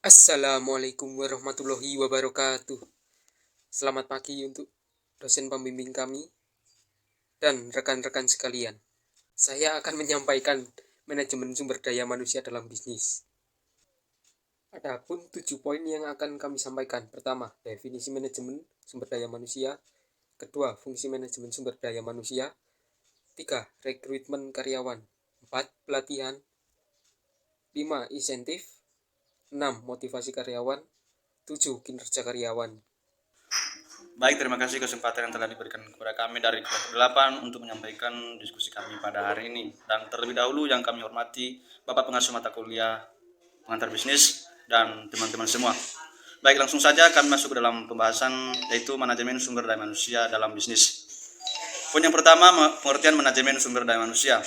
Assalamualaikum warahmatullahi wabarakatuh. Selamat pagi untuk dosen pembimbing kami dan rekan-rekan sekalian. Saya akan menyampaikan manajemen sumber daya manusia dalam bisnis. Adapun 7 poin yang akan kami sampaikan. Pertama, definisi manajemen sumber daya manusia. Kedua, fungsi manajemen sumber daya manusia. 3, rekrutmen karyawan. 4, pelatihan. 5, insentif. 6, motivasi karyawan. 7, kinerja karyawan. Baik, terima kasih kesempatan yang telah diberikan kepada kami dari kelompok 8 untuk menyampaikan diskusi kami pada hari ini. Dan terlebih dahulu yang kami hormati Bapak Pengasuh Mata Kuliah Pengantar Bisnis dan teman-teman semua. Baik, langsung saja kami masuk ke dalam pembahasan, yaitu manajemen sumber daya manusia dalam bisnis. Poin yang pertama, pengertian manajemen sumber daya manusia.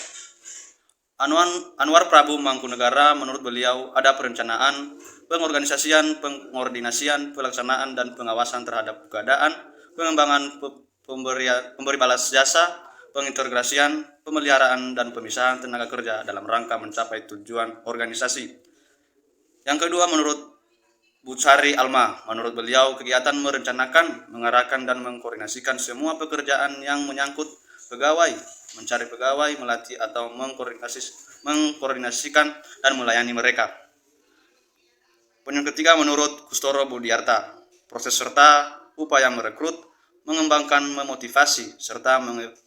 Anwar Prabu Mangkunegara, menurut beliau ada perencanaan, pengorganisasian, pengordinasian, pelaksanaan, dan pengawasan terhadap keadaan, pengembangan pemberi balas jasa, pengintegrasian, pemeliharaan, dan pemisahan tenaga kerja dalam rangka mencapai tujuan organisasi. Yang kedua, menurut Butsari Alma, menurut beliau kegiatan merencanakan, mengarahkan, dan mengkoordinasikan semua pekerjaan yang menyangkut pegawai, mencari pegawai, melatih atau mengkoordinasikan dan melayani mereka. Poin yang ketiga, menurut Kustoro Budiarta, proses serta upaya merekrut, mengembangkan, memotivasi, serta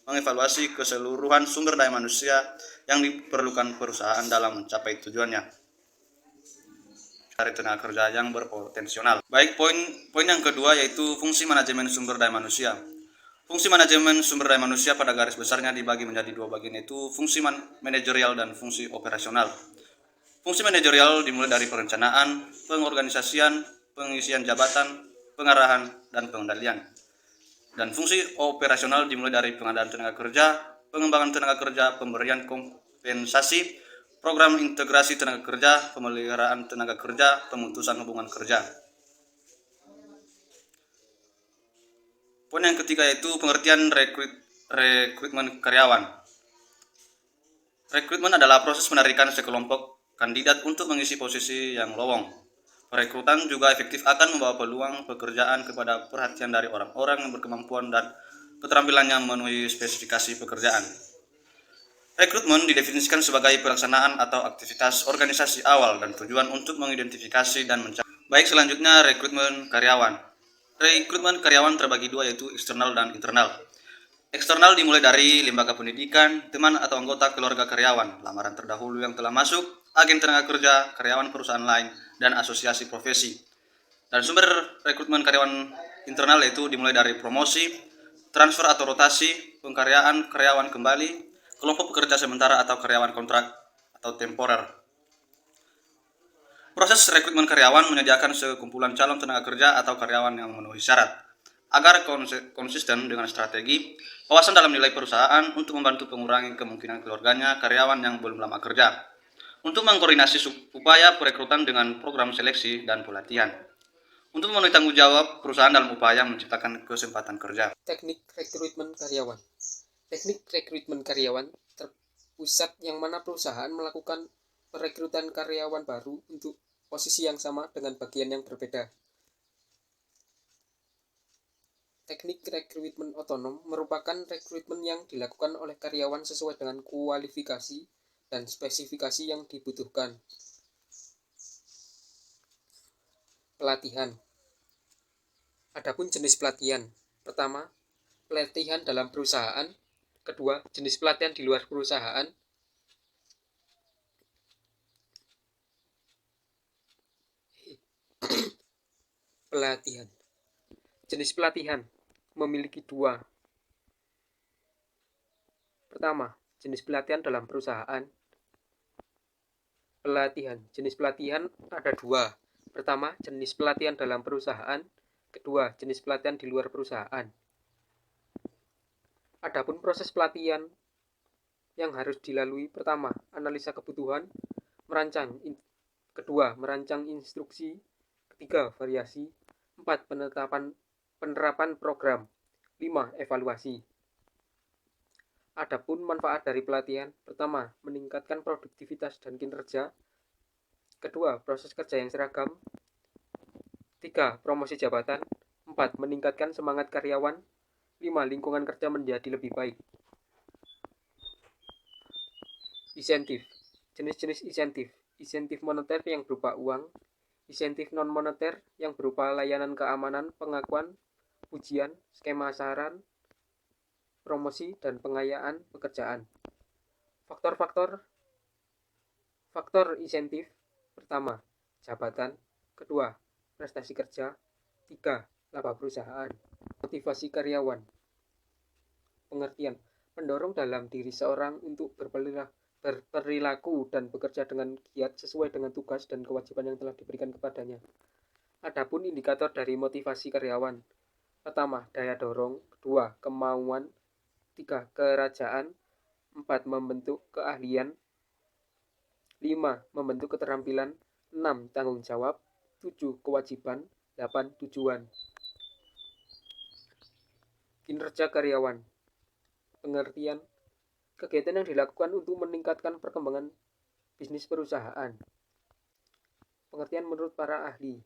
mengevaluasi keseluruhan sumber daya manusia yang diperlukan perusahaan dalam mencapai tujuannya. Cari tenaga kerja yang berpotensial. Baik, poin yang kedua yaitu fungsi manajemen sumber daya manusia. Fungsi manajemen sumber daya manusia pada garis besarnya dibagi menjadi dua bagian, yaitu fungsi manajerial dan fungsi operasional. Fungsi manajerial dimulai dari perencanaan, pengorganisasian, pengisian jabatan, pengarahan, dan pengendalian. Dan fungsi operasional dimulai dari pengadaan tenaga kerja, pengembangan tenaga kerja, pemberian kompensasi, program integrasi tenaga kerja, pemeliharaan tenaga kerja, pemutusan hubungan kerja. Poin yang ketiga yaitu pengertian rekrutmen karyawan. Rekrutmen adalah proses penarikan sekelompok kandidat untuk mengisi posisi yang lowong. Perekrutan juga efektif akan membawa peluang pekerjaan kepada perhatian dari orang-orang yang berkemampuan dan keterampilannya memenuhi spesifikasi pekerjaan. Rekrutmen didefinisikan sebagai pelaksanaan atau aktivitas organisasi awal dan tujuan untuk mengidentifikasi dan mencapai. Baik, selanjutnya rekrutmen karyawan. Rekrutmen karyawan terbagi dua, yaitu eksternal dan internal. Eksternal dimulai dari lembaga pendidikan, teman atau anggota keluarga karyawan, lamaran terdahulu yang telah masuk, agen tenaga kerja, karyawan perusahaan lain, dan asosiasi profesi. Dan sumber rekrutmen karyawan internal yaitu dimulai dari promosi, transfer atau rotasi, pengkaryaan karyawan kembali, kelompok pekerja sementara atau karyawan kontrak atau temporer. Proses rekrutmen karyawan menyediakan sekumpulan calon tenaga kerja atau karyawan yang memenuhi syarat agar konsisten dengan strategi wawasan dalam nilai perusahaan untuk membantu mengurangi kemungkinan keluarganya karyawan yang belum lama kerja, untuk mengkoordinasi upaya perekrutan dengan program seleksi dan pelatihan, untuk memenuhi tanggung jawab perusahaan dalam upaya menciptakan kesempatan kerja. Teknik rekrutmen karyawan. Teknik rekrutmen karyawan terpusat yang mana perusahaan melakukan perekrutan karyawan baru untuk posisi yang sama dengan bagian yang berbeda. Teknik rekrutmen otonom merupakan rekrutmen yang dilakukan oleh karyawan sesuai dengan kualifikasi dan spesifikasi yang dibutuhkan. Pelatihan. Adapun jenis pelatihan. Pertama, pelatihan dalam perusahaan. Kedua, jenis pelatihan di luar perusahaan. Pelatihan. Jenis pelatihan memiliki dua. Pertama, jenis pelatihan dalam perusahaan. Pelatihan. Jenis pelatihan ada dua. Pertama, jenis pelatihan dalam perusahaan. Kedua, jenis pelatihan di luar perusahaan. Adapun proses pelatihan yang harus dilalui: pertama, analisa kebutuhan, kedua, merancang instruksi, ketiga, variasi, 4, penerapan program, 5, evaluasi. Adapun manfaat dari pelatihan: pertama, meningkatkan produktivitas dan kinerja. Kedua, proses kerja yang seragam. 3. Promosi jabatan. 4. Meningkatkan semangat karyawan. 5. Lingkungan kerja menjadi lebih baik. Insentif. Jenis-jenis insentif. Insentif moneter yang berupa uang. Insentif non-moneter yang berupa layanan keamanan, pengakuan, pujian, skema saran, promosi, dan pengayaan pekerjaan. Faktor insentif. Pertama, jabatan. Kedua, prestasi kerja. 3. Laba perusahaan. Motivasi karyawan. Pengertian. Mendorong dalam diri seorang untuk berperilaku dan bekerja dengan giat sesuai dengan tugas dan kewajiban yang telah diberikan kepadanya. Adapun indikator dari motivasi karyawan. Pertama, daya dorong. Kedua, kemauan. 3. Kerajaan. 4. Membentuk keahlian. 5. Membentuk keterampilan. 6. Tanggung jawab. 7. Kewajiban. 8. Tujuan. Kinerja karyawan. Pengertian. Kegiatan yang dilakukan untuk meningkatkan perkembangan bisnis perusahaan. Pengertian menurut para ahli.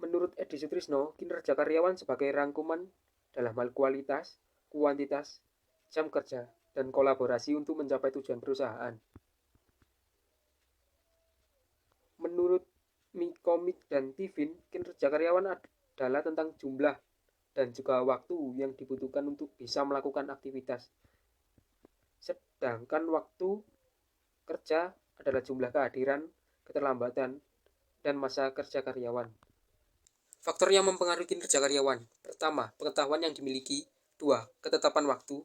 Menurut Edi Sutrisno, kinerja karyawan sebagai rangkuman dalam hal kualitas, kuantitas, jam kerja, dan kolaborasi untuk mencapai tujuan perusahaan. Menurut Mikomik dan Tivin, kinerja karyawan adalah tentang jumlah dan juga waktu yang dibutuhkan untuk bisa melakukan aktivitas. Sedangkan waktu kerja adalah jumlah kehadiran, keterlambatan, dan masa kerja karyawan. Faktor yang mempengaruhi kinerja karyawan. Pertama, pengetahuan yang dimiliki. 2. Ketetapan waktu.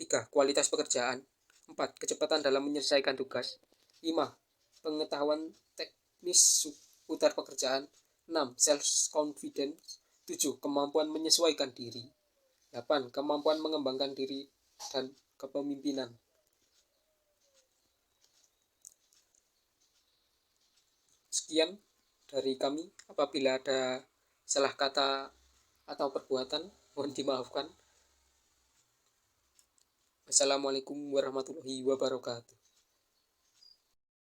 3. Kualitas pekerjaan. 4. Kecepatan dalam menyelesaikan tugas. 5. Pengetahuan teknis seputar pekerjaan. 6. Self-confidence. 7. Kemampuan menyesuaikan diri. 8. Kemampuan mengembangkan diri dan kepemimpinan. Sekian dari kami. Apabila ada salah kata atau perbuatan, mohon dimaafkan. Wassalamualaikum warahmatullahi wabarakatuh.